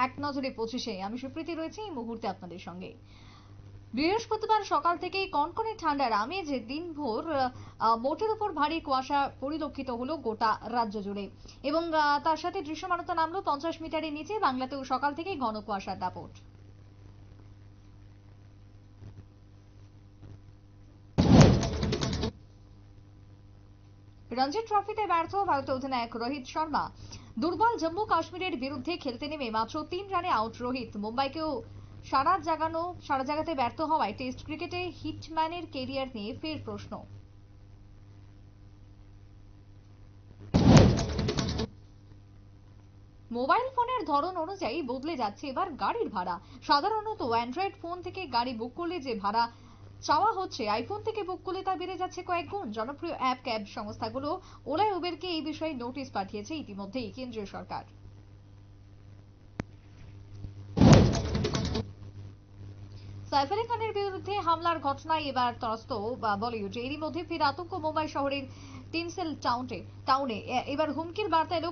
এক নজরে 25-এ আমি সুপ্রীতি রয়েছি এই মুহূর্তে আপনাদের সঙ্গে। বৃহস্পতিবার সকাল থেকেই কনকনে ঠান্ডার আমেজে দিনভর মোটের উপর ভারী কুয়াশা পরিলক্ষিত হলো গোটা রাজ্য জুড়ে এবং তার সাথে দৃশ্যমানতা নামলো 50 মিটারের নিচে। বাংলাতেও সকাল থেকেই ঘন কুয়াশার দাপট। রঞ্জি ট্রফিতে ব্যর্থ ভারতীয় অধিনায়ক রোহিত শর্মা। দুর্বল জম্মু কাশ্মীরের বিরুদ্ধে খেলতে নেমে মাত্র 3 রানে আউট রোহিত। মুম্বাইকেও সারা জাগাতে ব্যর্থ হওয়ায় টেস্ট ক্রিকেটে হিটম্যানের কেরিয়ার নিয়ে ফের প্রশ্ন। মোবাইল ফোনের ধরন অনুযায়ী বদলে যাচ্ছে এবার গাড়ির ভাড়া। সাধারণত অ্যান্ড্রয়েড ফোন থেকে গাড়ি বুক করলে যে ভাড়া চাওয়া হচ্ছে, আইফোন থেকে বুক করলে তা বেড়ে যাচ্ছে কয়েক গুণ। জনপ্রিয় অ্যাপ ক্যাব সংস্থাগুলো ওলা উবেরকে এই বিষয়ে নোটিশ পাঠিয়েছে ইতিমধ্যেই কেন্দ্রীয় সরকার। সাইফ আলী খানের বিরুদ্ধে হামলার ঘটনায় এবার ত্রস্ত বলিউড। এরই মধ্যে ফের আতঙ্ক মুম্বাই শহরের টিনসেল টাউনে। এবার হুমকির বার্তা এলো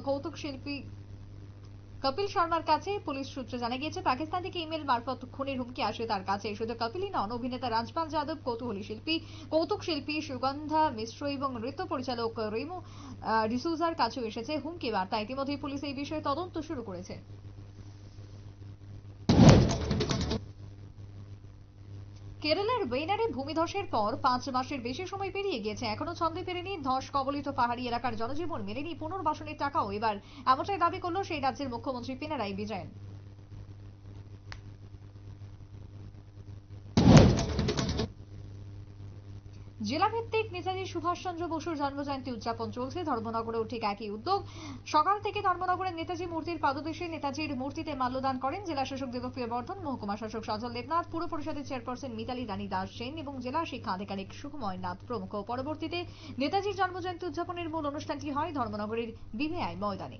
কৌতুক শিল্পী কপিল শর্মার কাছে। পুলিশ সূত্রে জানা গিয়েছে পাকিস্তান থেকে ইমেল মারফত খুনের হুমকি আসে তার কাছে। শুধু কপিলই নন, অভিনেতা রাজপাল যাদব, কৌতুক শিল্পী সুগন্ধা মিশ্র এবং নৃত্য পরিচালক রেমো ডিসুজার কাছেও এসেছে হুমকি বার্তা। ইতিমধ্যেই পুলিশ এই বিষয়ে তদন্ত শুরু করেছে। কেরলের ওয়েনারে ভূমিধসের পর 5 মাসের বেশি সময় পেরিয়ে গিয়েছে, এখনো ছন্দে ফেরেনি ধস কবলিত পাহাড়ি এলাকার জনজীবন, মেলেনি পুনর্বাসনের টাকাও। এবার এমনটাই দাবি করল সেই রাজ্যের মুখ্যমন্ত্রী পিনারাই বিজয়ন। জেলাভিত্তিক নেতাজি সুভাষচন্দ্র বসুর জন্মজয়ন্তী উদযাপন চলছে ধর্মনগরেও ঠিক একই উদ্যোগ। সকাল থেকে ধর্মনগরের নেতাজি মূর্তির পাদদেশে নেতাজির মূর্তিতে মাল্যদান করেন জেলা শাসক দেবপ্রিয় বর্ধন, মহকুমা শাসক সজল দেবনাথ, পুর পরিষদের চেয়ারপারসন মিতালি রানী দাস সেন এবং জেলা শিক্ষা আধিকারিক সুকুময় নাথ প্রমুখ। পরবর্তীতে নেতাজির জন্মজয়ন্তী উদযাপনের মূল অনুষ্ঠানটি হয় ধর্মনগরের বিভিআই ময়দানে।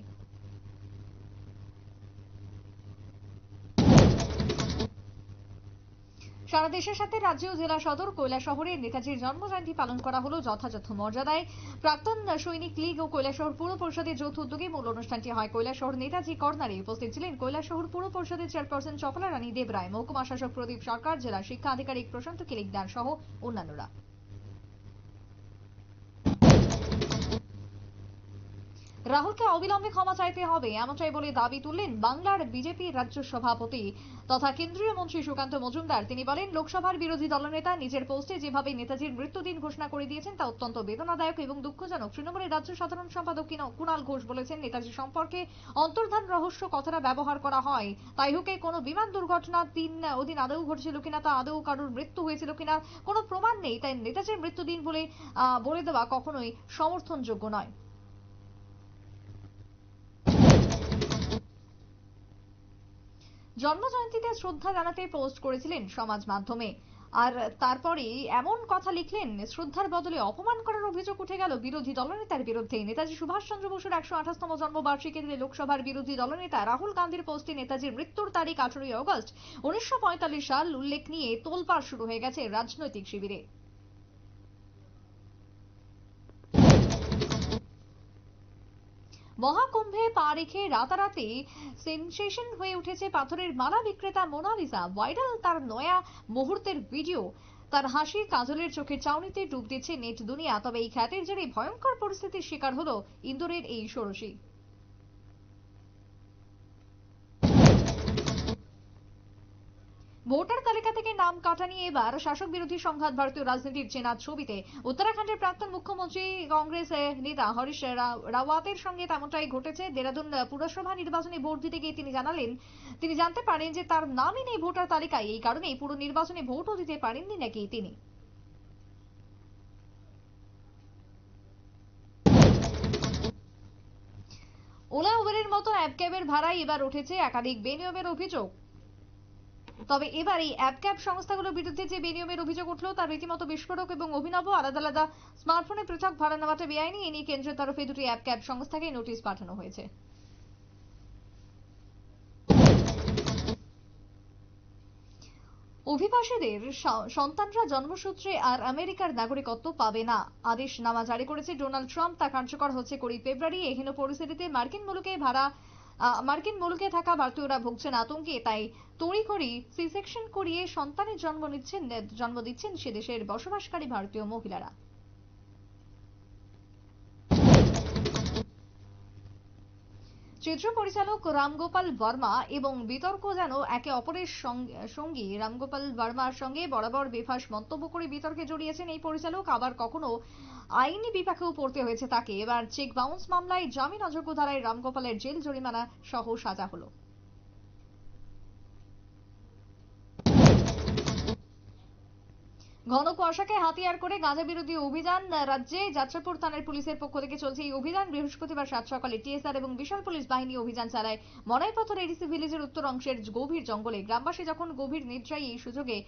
সারা দেশের সাথে রাজ্য জেলা সদর কৈলাসহরে নেতাজির জন্মজয়ন্তী পালন করা হলো যথাযথ মর্যাদায়। প্রাক্তন সৈনিক লীগ ও কৈলাসহর পুর পরিষদের যৌথ উদ্যোগে মূল অনুষ্ঠানটি হয় কৈলাসহর নেতাজি কর্নারে। উপস্থিত ছিলেন কৈলাসহর পুর পরিষদের চেয়ারপারসন চপলা রানী দেবরায়, মহকুমা শাসক প্রদীপ সরকার, জেলা শিক্ষা আধিকারিক প্রশান্ত কিলিকদার সহ অন্যান্যরা। রাহুলকে অবিলম্বে ক্ষমা চাইতে হবে এমনটাই বলে দাবি তুললেন বাংলার বিজেপির রাজ্য সভাপতি তথা কেন্দ্রীয় মন্ত্রী সুকান্ত মজুমদার। তিনি বলেন, লোকসভার বিরোধী দলনেতা নিজের পোস্টে যেভাবে নেতাজির মৃত্যুদিন ঘোষণা করে দিয়েছেন তা অত্যন্ত বেদনাদায়ক এবং দুঃখজনক। তৃণমূলের রাজ্য সাধারণ সম্পাদক কুণাল ঘোষ বলেছেন, নেতাজি সম্পর্কে অন্তর্ধান রহস্য কথাটা ব্যবহার করা হয়। তাই হোক কোনো বিমান দুর্ঘটনা ওদিন আদৌ ঘটেছিল কিনা, তা আদৌ কারোর মৃত্যু হয়েছিল কিনা কোনো প্রমাণ নেই, তাই নেতাজির মৃত্যুদিন বলে দেওয়া কখনোই সমর্থনযোগ্য নয়। জন্মজয়ন্তীতে শ্রদ্ধা জানাতে পোস্ট করেছিলেন সমাজ মাধ্যমে, আর তারপরে এমন কথা লিখলেন শ্রদ্ধার বদলে অপমান করার অভিযোগ উঠে গেল বিরোধী দলনেতার বিরুদ্ধে। নেতাজি সুভাষচন্দ্র বসুর 128তম জন্মবার্ষিকীতে লোকসভার বিরোধী দলনেতা রাহুল গান্ধীর পোস্টে নেতাজির মৃত্যুর তারিখ 18 আগস্ট 1945 সাল উল্লেখ নিয়ে তোলপাড় শুরু হয়ে গেছে রাজনৈতিক শিবিরে। মহাকুম্ভে পা রেখে রাতারাতি সেনসেশন হয়ে উঠেছে পাথরের মালা বিক্রেতা মোনালিসা। ভাইরাল তার নয়া মুহূর্তের ভিডিও। তার হাসির কাজলের চোখের চাউনিতে ডুব দিচ্ছে নেট দুনিয়া। তবে এই খ্যাতির জেরে ভয়ঙ্কর পরিস্থিতির শিকার হলো ইন্দোরের এই ষোড়শী। ভোটার তালিকা থেকে নাম কাটা নিয়ে এবার শাসক বিরোধী সংঘাত ভারতীয় রাজনীতির চেনা ছবিতে। উত্তরাখণ্ডের প্রাক্তন মুখ্যমন্ত্রী কংগ্রেস নেতা হরিশ রাওয়াতের সঙ্গে তেমনটাই ঘটেছে। দেরাদুন পুরসভা নির্বাচনে ভোট দিতে গিয়ে তিনি জানতে পারেন যে তার নামই নেই ভোটার তালিকায়। এই কারণেই পুরো নির্বাচনে ভোটও দিতে পারেননি নাকি তিনি। ওলা উবেরের মতো অ্যাপ ক্যাবের ভাড়ায় এবার উঠেছে একাধিক বেনিয়মের অভিযোগ। তবে এবার এই অ্যাপ ক্যাব সংস্থাগুলোর বিরুদ্ধে যে বেনিয়মের অভিযোগ উঠল তা রীতিমতো বিস্ফোরক এবং অভিনব। আলাদা আলাদা স্মার্টফোনে পৃথক ভাড়া নেওয়াটা বেআইনি। এ নিয়ে কেন্দ্রের তরফে দুটি অ্যাপ ক্যাব সংস্থাকে নোটিশ পাঠানো হয়েছে। অভিবাসীদের সন্তানরা জন্মসূত্রে আর আমেরিকার নাগরিকত্ব পাবে না, আদেশনামা জারি করেছে ডোনাল্ড ট্রাম্প। তা কার্যকর হচ্ছে 20 ফেব্রুয়ারি। এহেন পরিস্থিতিতে মার্কিন মুলুকে মার্কিন মুলুকে থাকা ভারতীয়রা ভুগছেন আতঙ্কে, তাই তড়িঘড়ি সি সেকশন করিয়ে সন্তানের জন্ম দিচ্ছেন সে দেশের বসবাসকারী ভারতীয় মহিলারা। চিত্র পরিচালক রামগোপাল বর্মা এবং বিতর্ক যেন একে অপরের সঙ্গী। রামগোপাল বর্মার সঙ্গে বরাবর বেফাঁস মন্তব্য করে বিতর্কে জড়িয়েছেন এই পরিচালক, আবার কখনো আইনি বিপাকেও পড়তে হয়েছে তাকে। এবার চেক বাউন্স মামলায় জামিন অযোগ্য ধারায় রামগোপালের জেল জরিমানা সহ সাজা হলো। ঘন কুয়াশাকে হাতিয়ার করে গাঁজা বিরোধী অভিযান রাজ্যে। যাত্রাপুর থানার পুলিশের পক্ষ থেকে চলছে এই অভিযান। বৃহস্পতিবার সাত সকালে টিএসআর এবং বিশাল পুলিশ বাহিনী অভিযান চালায় মনাইপাথর এডিসি ভিলেজের উত্তর অংশের গভীর জঙ্গলে। গ্রামবাসী যখন গভীর নিদ্রায় এই সুযোগে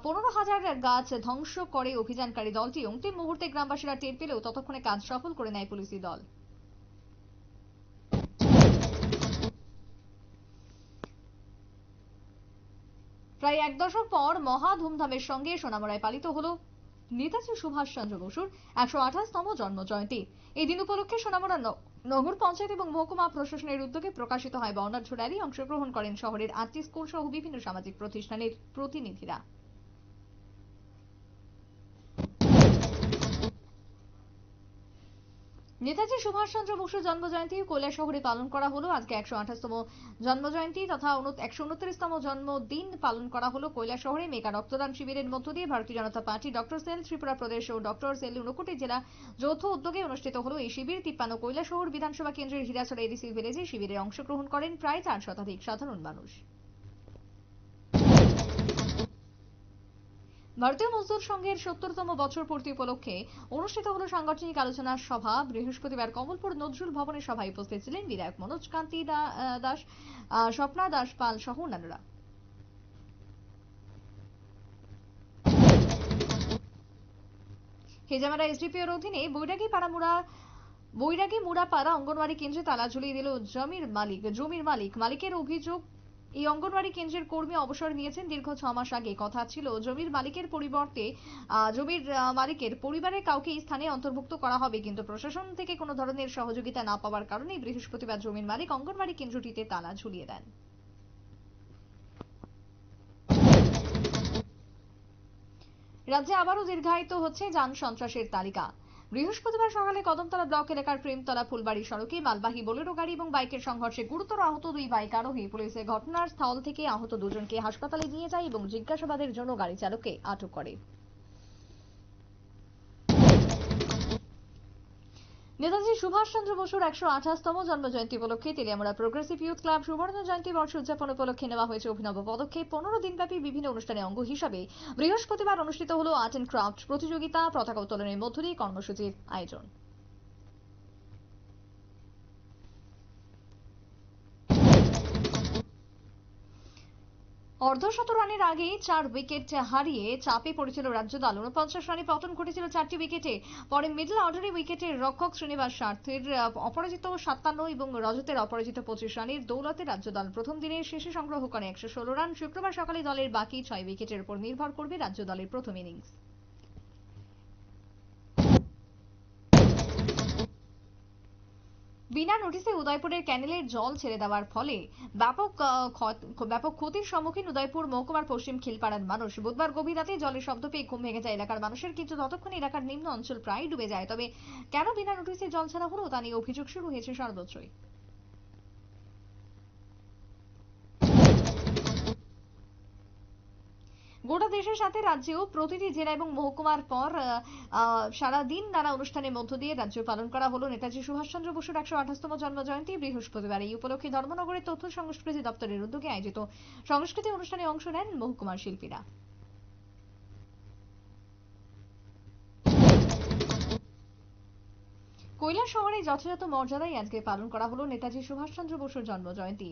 15,000 গাছ ধ্বংস করে অভিযানকারী দলটি। অন্তিম মুহূর্তে গ্রামবাসীরা টের পেলেও ততক্ষণে কাজ সফল করে নেয় পুলিশি দল। প্রায় এক দশক পর মহা ধুমধামের সঙ্গে সোনামুড়ায় পালিত হলো নেতাজি সুভাষচন্দ্র বসুর 128তম জন্মজয়ন্তী। এই দিন উপলক্ষে সোনামুড়া নগর পঞ্চায়েত এবং মহকুমা প্রশাসনের উদ্যোগে প্রকাশিত হয় বর্ণাঢ্য র্যালি। অংশগ্রহণ করেন শহরের 8টি স্কুল সহ বিভিন্ন সামাজিক প্রতিষ্ঠানের প্রতিনিধিরা। নেতাজি সুভাষচন্দ্র বসুর জন্মজয়ন্তী কৈলাসহরে পালন করা হলো। আজকে 128তম জন্মজয়ন্তী তথা 129তম জন্মদিন পালন করা হলো কৈলাসহরে। মেগা রক্তদান শিবিরের মধ্য দিয়ে ভারতীয় জনতা পার্টি, ডক্টর সেল ত্রিপুরা প্রদেশ ও ডক্টর সেল ঊনকোটি জেলা যৌথ উদ্যোগে অনুষ্ঠিত হলো এই শিবির। 53 কৈলাসহর বিধানসভা কেন্দ্রের হীরাছড়া এডিসি ভিলেজে শিবিরে অংশগ্রহণ করেন প্রায় 4 শতাধিক সাধারণ মানুষ। ভারতীয় মজদুর সংঘের 70তম বছর পূর্তি উপলক্ষে অনুষ্ঠিত হলো সাংগঠনিক আলোচনা সভা। বৃহস্পতিবার কমলপুর নজরুল ভবনে সভায় উপস্থিত ছিলেন বিধায়ক মনোজ কান্তি দাস, স্বপ্না দাস পাল সহ অন্যান্যরা। হেজামারা এসডিপিওর অধীনে বৈরাগী মুড়াপাড়া অঙ্গনওয়াড়ি কেন্দ্রে তালা ঝুলিয়ে দিল জমির মালিকের অভিযোগ, এই অঙ্গনওয়াড়ি কেন্দ্রের কর্মী অবসর নিয়েছেন দীর্ঘ 6 মাস আগে। কথা ছিল জমির মালিকের পরিবর্তে জমির মালিকের পরিবারের কাউকে এই স্থানে অন্তর্ভুক্ত করা হবে, কিন্তু প্রশাসন থেকে কোনো ধরনের সহযোগিতা না পাওয়ার কারণে বৃহস্পতিবার জমির মালিক অঙ্গনওয়াড়ি কেন্দ্রটিতে তালা ঝুলিয়ে দেন। রাজ্যে আবারও দীর্ঘায়িত হচ্ছে যান সন্ত্রাসের তালিকা। বৃহস্পতিবার সকালে কদমতলা ব্লক এলাকার প্রেমতলা ফুলবাড়ি সড়কে মালবাহী বোলেরো গাড়ি এবং বাইকের সংঘর্ষে গুরুতর আহত 2 বাইক আরোহী। পুলিশের ঘটনার স্থল থেকে আহত 2 জনকে হাসপাতালে নিয়ে যায় এবং জিজ্ঞাসাবাদের জন্য গাড়ি চালককে আটক করে। নেতাজি সুভাষচন্দ্র বসুর 128তম জন্মজয়ন্তী উপলক্ষে তেলিয়ামুড়া প্রোগ্রেসিভ ইউথ ক্লাব সুবর্ণ জয়ন্তী বর্ষ উদযাপন উপলক্ষে নেওয়া হয়েছে অভিনব পদক্ষেপ। 15 দিনব্যাপী বিভিন্ন অনুষ্ঠানের অঙ্গ হিসাবে বৃহস্পতিবার অনুষ্ঠিত হলো আর্ট অ্যান্ড ক্রাফট প্রতিযোগিতা, পতাকা উত্তোলনের মধ্য দিয়ে কর্মসূচির আয়োজন। অর্ধশত রানের আগেই 4 উইকেট হারিয়ে চাপে পড়েছিল রাজ্য দল। 49 রানে পতন ঘটেছিল 4টি উইকেটে। পরে মিডল অর্ডারে উইকেটের রক্ষক শ্রীনিবাস সার্থের অপরাজিত 57 এবং রজতের অপরাজিত 25 রানের দৌলতে রাজ্য দল প্রথম দিনের শেষে সংগ্রহ করে 116 রান। শুক্রবার সকালে দলের বাকি 6 উইকেটের উপর নির্ভর করবে রাজ্য দলের প্রথম ইনিংস। বিনা নোটিশে উদয়পুরের ক্যানেলের জল ছেড়ে দেওয়ার ফলে ব্যাপক ক্ষতির সম্মুখীন উদয়পুর মহকুমার পশ্চিম খিলপাড়ার মানুষ। বুধবার গভীর রাতে জলের শব্দ পেয়ে ঘুম ভেঙে যায় এলাকার মানুষের, কিন্তু ততক্ষণে এলাকার নিম্ন অঞ্চল প্রায় ডুবে যায়। তবে কেন বিনা নোটিশে জল ছাড়া হলো তা নিয়ে অভিযোগ শুরু হয়েছে সর্বত্রই। গোটা দেশের সাথে রাজ্যেও প্রতিটি জেলা এবং মহকুমার পর সারাদিন নানা অনুষ্ঠানের মধ্য দিয়ে রাজ্য পালন করা হলো নেতাজি সুভাষচন্দ্র বসুর 128তম জন্মজয়ন্তী। বৃহস্পতিবার এই উপলক্ষে ধর্মনগরের তথ্য সংস্কৃতি দপ্তরের উদ্যোগে আয়োজিত সংস্কৃতি অনুষ্ঠানে অংশ নেন মহকুমার শিল্পীরা। কৈলাসহরে যথাযথ মর্যাদায় আজকে পালন করা হলো নেতাজি সুভাষচন্দ্র বসুর জন্মজয়ন্তী।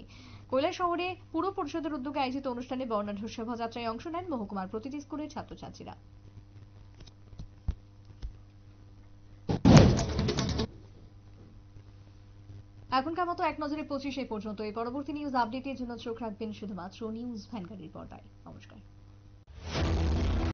কৈলাসহরে পুর পরিষদের উদ্যোগে আয়োজিত অনুষ্ঠানে বর্ণাঢ্য শোভাযাত্রায় অংশ নেন মহকুমার প্রতিটি স্কুলের ছাত্রছাত্রীরা। এখনকার মতো এক নজরে 25 পর্যন্ত। এই পরবর্তী নিউজ আপডেটের জন্য চোখ রাখবেন শুধুমাত্র নিউজ ভ্যানগাড়ির পর্দায়। নমস্কার।